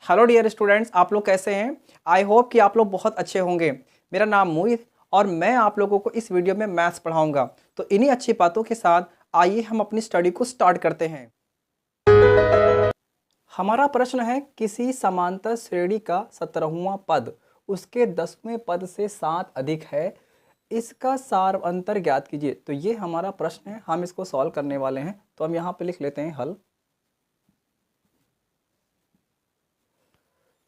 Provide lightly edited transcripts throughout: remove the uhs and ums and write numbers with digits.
Hello dear students, आप लोग कैसे हैं। आई होप कि आप लोग बहुत अच्छे होंगे। मेरा नाम मोहित और मैं आप लोगों को इस वीडियो में मैथ्स पढ़ाऊंगा। तो इन्हीं अच्छी बातों के साथ आइए हम अपनी स्टडी को स्टार्ट करते हैं। हमारा प्रश्न है, किसी समांतर श्रेणी का 17वां पद उसके 10वें पद से 7 अधिक है, इसका सार अंतर ज्ञात कीजिए। तो ये हमारा प्रश्न है, हम इसको सॉल्व करने वाले हैं। तो हम यहाँ पे लिख लेते हैं हल।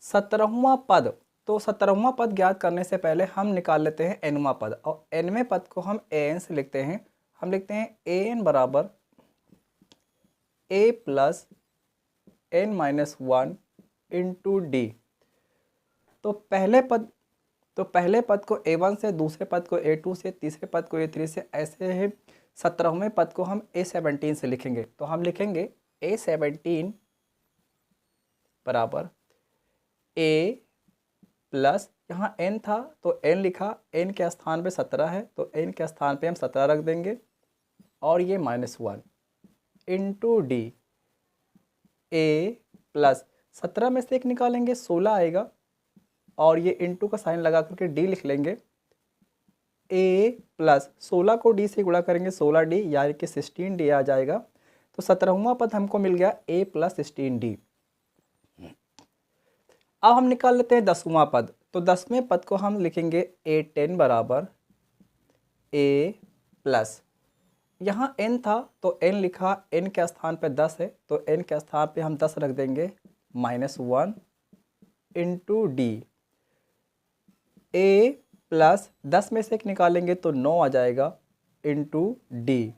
17वां पद, तो 17वां पद ज्ञात करने से पहले हम निकाल लेते हैं nवां पद, और nवें पद को हम an से लिखते हैं। हम लिखते हैं an बराबर a plus n minus 1 into D. तो पहले पद को a1 से, दूसरे पद को a2 से, तीसरे पद को a3 से, ऐसे ही 17वें पद को हम a17 से लिखेंगे। तो हम लिखेंगे a17 बराबर a प्लस, यहाँ n था तो n लिखा, n के स्थान पे 17 है तो n के स्थान पे हम 17 रख देंगे, और ये -1 इंटू डी। a प्लस 17 में से 1 निकालेंगे 16 आएगा, और ये इंटू का साइन लगा करके d लिख लेंगे। a प्लस 16 को d से गुणा करेंगे 16d, यानी कि 16d आ जाएगा। तो 17वां पद हमको मिल गया a प्लस 16d। अब हम निकाल लेते हैं 10वां पद। तो 10वें पद को हम लिखेंगे a10 बराबर a प्लस, यहाँ n था तो n लिखा, n के स्थान पे 10 है तो n के स्थान पे हम 10 रख देंगे, -1 इंटू डी। a प्लस 10 में से 1 निकालेंगे तो 9 आ जाएगा, इंटू डी।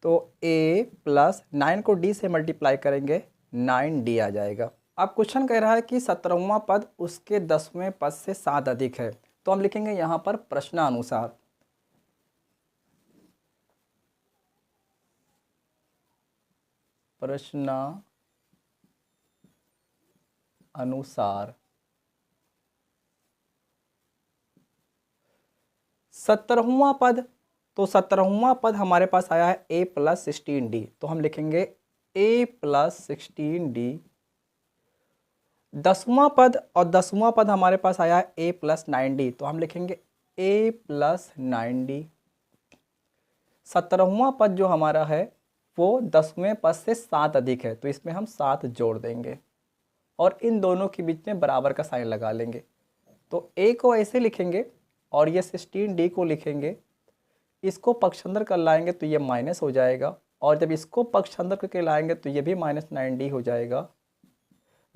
तो a प्लस 9 को d से मल्टीप्लाई करेंगे, 9d आ जाएगा। अब क्वेश्चन कह रहा है कि 17वां पद उसके 10वें पद से 7 अधिक है। तो हम लिखेंगे यहाँ पर प्रश्नानुसार। प्रश्नानुसार 17वां पद, तो 17वां पद हमारे पास आया है a प्लस 16d। तो हम लिखेंगे a प्लस 16d। 10वां पद, और 10वां पद हमारे पास आया है a प्लस 9d। तो हम लिखेंगे a प्लस 9d। 17वां पद जो हमारा है वो 10वें पद से 7 अधिक है, तो इसमें हम 7 जोड़ देंगे और इन दोनों के बीच में बराबर का साइन लगा लेंगे। तो a को ऐसे लिखेंगे और ये 16d को लिखेंगे, इसको पक्षांतर कर लाएंगे तो ये माइनस हो जाएगा, और जब इसको पक्षांतर करके लाएंगे तो ये भी -9d हो जाएगा।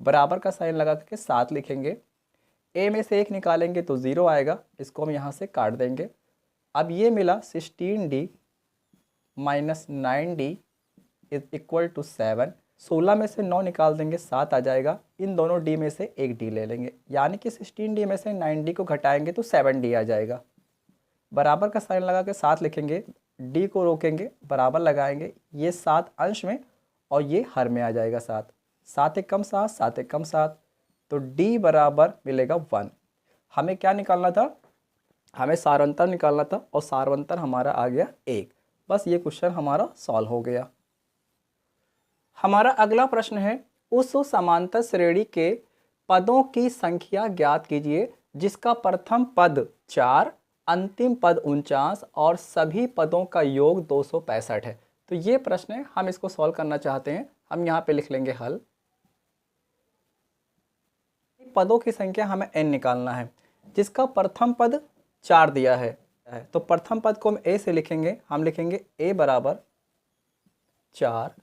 बराबर का साइन लगा करके 7 लिखेंगे। a में से 1 निकालेंगे तो 0 आएगा, इसको हम यहाँ से काट देंगे। अब ये मिला 16d minus 9d is equal to 7। 16 में से 9 निकाल देंगे, 7 आ जाएगा। इन दोनों d में से एक d ले लेंगे, यानी कि 16d में से 9d को घटाएंगे तो 7d आ जाएगा। बराबर का साइन लगा के 7 लिखेंगे, d को रोकेंगे, बराबर लगाएंगे, ये 7 अंश में और ये हर में आ जाएगा 7। 7 एक कम 7, 7 एक कम 7, तो d बराबर मिलेगा 1। हमें क्या निकालना था, हमें सारवंतर निकालना था, और सारवंतर हमारा आ गया 1। बस ये क्वेश्चन हमारा सॉल्व हो गया। हमारा अगला प्रश्न है, उस समांतर श्रेणी के पदों की संख्या ज्ञात कीजिए जिसका प्रथम पद 4, अंतिम पद 49 और सभी पदों का योग 265 है। तो ये प्रश्न है, हम इसको सॉल्व करना चाहते हैं। हम यहाँ पे लिख लेंगे हल। पदों की संख्या हमें n निकालना है, जिसका प्रथम पद 4 दिया है। तो प्रथम पद को हम a से लिखेंगे। हम लिखेंगे a बराबर 4।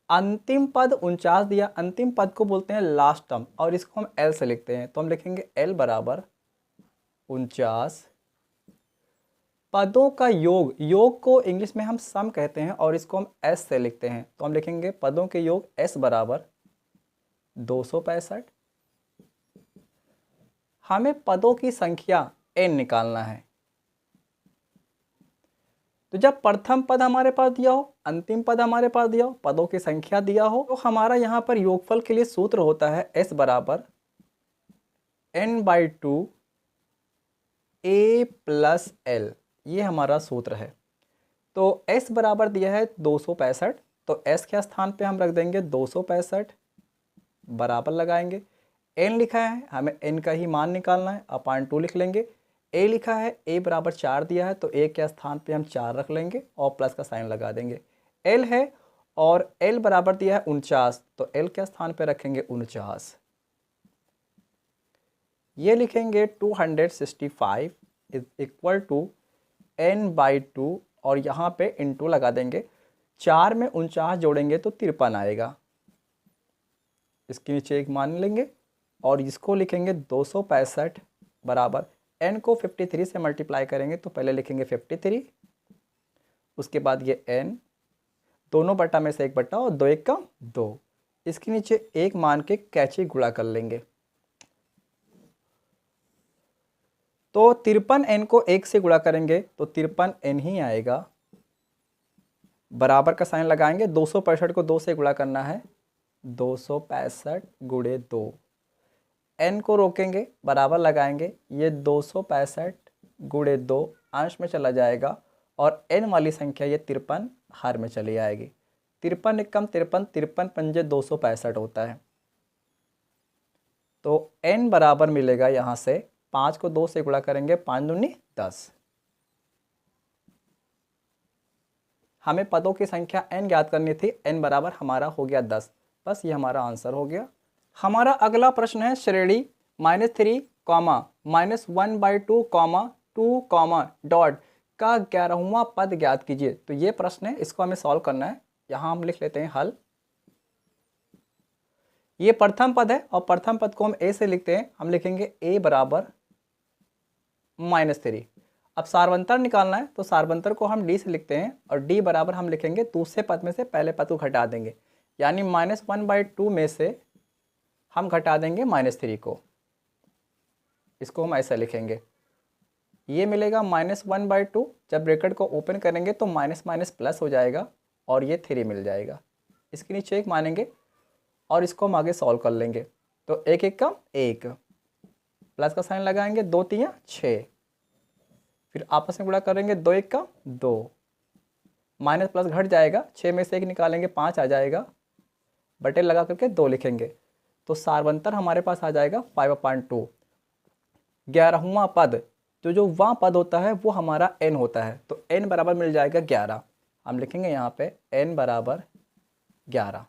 अंतिम पद 49 दिया, अंतिम पद को बोलते हैं लास्ट टर्म, और इसको हम l से लिखते हैं। तो हम लिखेंगे l बराबर 49। पदों का योग, योग को इंग्लिश में हम सम कहते हैं, और इसको हम s से लिखते हैं। तो हम लिखेंगे पदों के योग s बराबर 265। हमें पदों की संख्या n निकालना है। तो जब प्रथम पद हमारे पास दिया हो, अंतिम पद हमारे पास दिया हो, पदों की संख्या दिया हो, तो हमारा यहाँ पर योगफल के लिए सूत्र होता है s बराबर n/2 a प्लस l। ये हमारा सूत्र है। तो s बराबर दिया है 265, तो s के स्थान पे हम रख देंगे 265 बराबर लगाएंगे। n लिखा है, हमें n का ही मान निकालना है, अपान 2 लिख लेंगे। a लिखा है, a बराबर 4 दिया है, तो a के स्थान पे हम 4 रख लेंगे और प्लस का साइन लगा देंगे। l है और l बराबर दिया है 49, तो l के स्थान पे रखेंगे 49। ये लिखेंगे 265 इज इक्वल टू n/2 और यहाँ पे इंटू लगा देंगे। 4 में 49 जोड़ेंगे तो 53 आएगा। इसके नीचे एक मान लेंगे और इसको लिखेंगे 265 बराबर n को 53 से मल्टीप्लाई करेंगे तो पहले लिखेंगे 53, उसके बाद ये n, दोनों बटा में से एक बटा और 2 1 का 2। इसके नीचे एक मान के कैची गुणा कर लेंगे तो 53 n को 1 से गुणा करेंगे तो 53 n ही आएगा। बराबर का साइन लगाएंगे, 265 को 2 से गुणा करना है, 265 गुणे 2। n को रोकेंगे, बराबर लगाएंगे, ये 265 गुणे 2 अंश में चला जाएगा और n वाली संख्या ये 53 हर में चली आएगी। 53 एकम 53, 53 पंजे 265 होता है। तो n बराबर मिलेगा यहाँ से 5 को 2 से गुणा करेंगे, 5 दूनी 10। हमें पदों की संख्या n ज्ञात करनी थी, n बराबर हमारा हो गया 10। बस ये हमारा आंसर हो गया। हमारा अगला प्रश्न है श्रेणी -3, -1/2, 2, डॉट का 11वां पद ज्ञात कीजिए। तो ये प्रश्न है, इसको हमें सॉल्व करना है। यहाँ हम लिख लेते हैं हल। ये प्रथम पद है और प्रथम पद को हम a से लिखते हैं। हम लिखेंगे a बराबर -3। अब सार्वंतर निकालना है तो सार्वंतर को हम d से लिखते हैं और d बराबर हम लिखेंगे दूसरे पद में से पहले पद को घटा देंगे, यानी -1/2 में से हम घटा देंगे -3 को। इसको हम ऐसा लिखेंगे, ये मिलेगा -1/2। जब ब्रैकेट को ओपन करेंगे तो माइनस माइनस प्लस हो जाएगा और ये 3 मिल जाएगा। इसके नीचे एक मानेंगे और इसको हम आगे सॉल्व कर लेंगे। तो 1 1 का 1, प्लस का साइन लगाएंगे, 2 3 6, फिर आपस में गुणा करेंगे, 2 1 का 2, माइनस प्लस घट जाएगा, 6 में से 1 निकालेंगे 5 आ जाएगा, बटे लगा करके 2 लिखेंगे। तो सार्वंतर हमारे पास आ जाएगा 5/2। 11वां पद, जो वां पद होता है वो हमारा n होता है, तो n बराबर मिल जाएगा 11। हम लिखेंगे यहाँ पे n बराबर 11।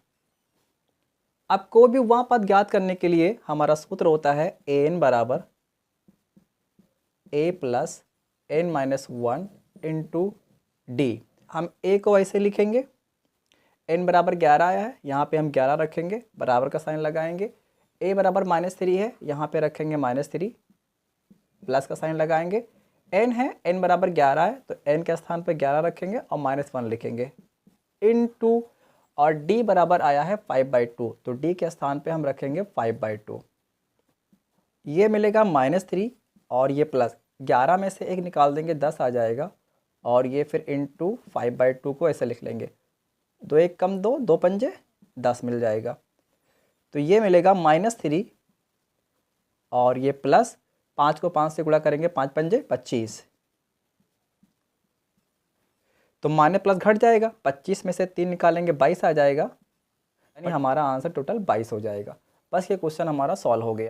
अब कोई भी वां पद ज्ञात करने के लिए हमारा सूत्र होता है an बराबर a plus n-1 into d। हम a को ऐसे लिखेंगे, n बराबर 11 आया है, यहाँ पे हम 11 रखेंगे, बराबर का साइन लगाएंगे। a बराबर -3 है, यहाँ पे रखेंगे -3, प्लस का साइन लगाएंगे। n है, n बराबर 11 है, तो n के स्थान पे 11 रखेंगे और -1 लिखेंगे इनटू, और d बराबर आया है 5/2, तो d के स्थान पे हम रखेंगे 5/2। ये मिलेगा -3 और ये प्लस, 11 में से 1 निकाल देंगे 10 आ जाएगा, और ये फिर इनटू 5/2 को ऐसे लिख लेंगे, 2 1 कम 2, 2 पंजे 10 मिल जाएगा। तो ये मिलेगा -3 और ये प्लस, 5 को 5 से गुणा करेंगे, 5 पंजे 25, तो माइनस प्लस घट जाएगा, 25 में से 3 निकालेंगे 22 आ जाएगा, यानी हमारा आंसर टोटल 22 हो जाएगा। बस ये क्वेश्चन हमारा सॉल्व हो गया।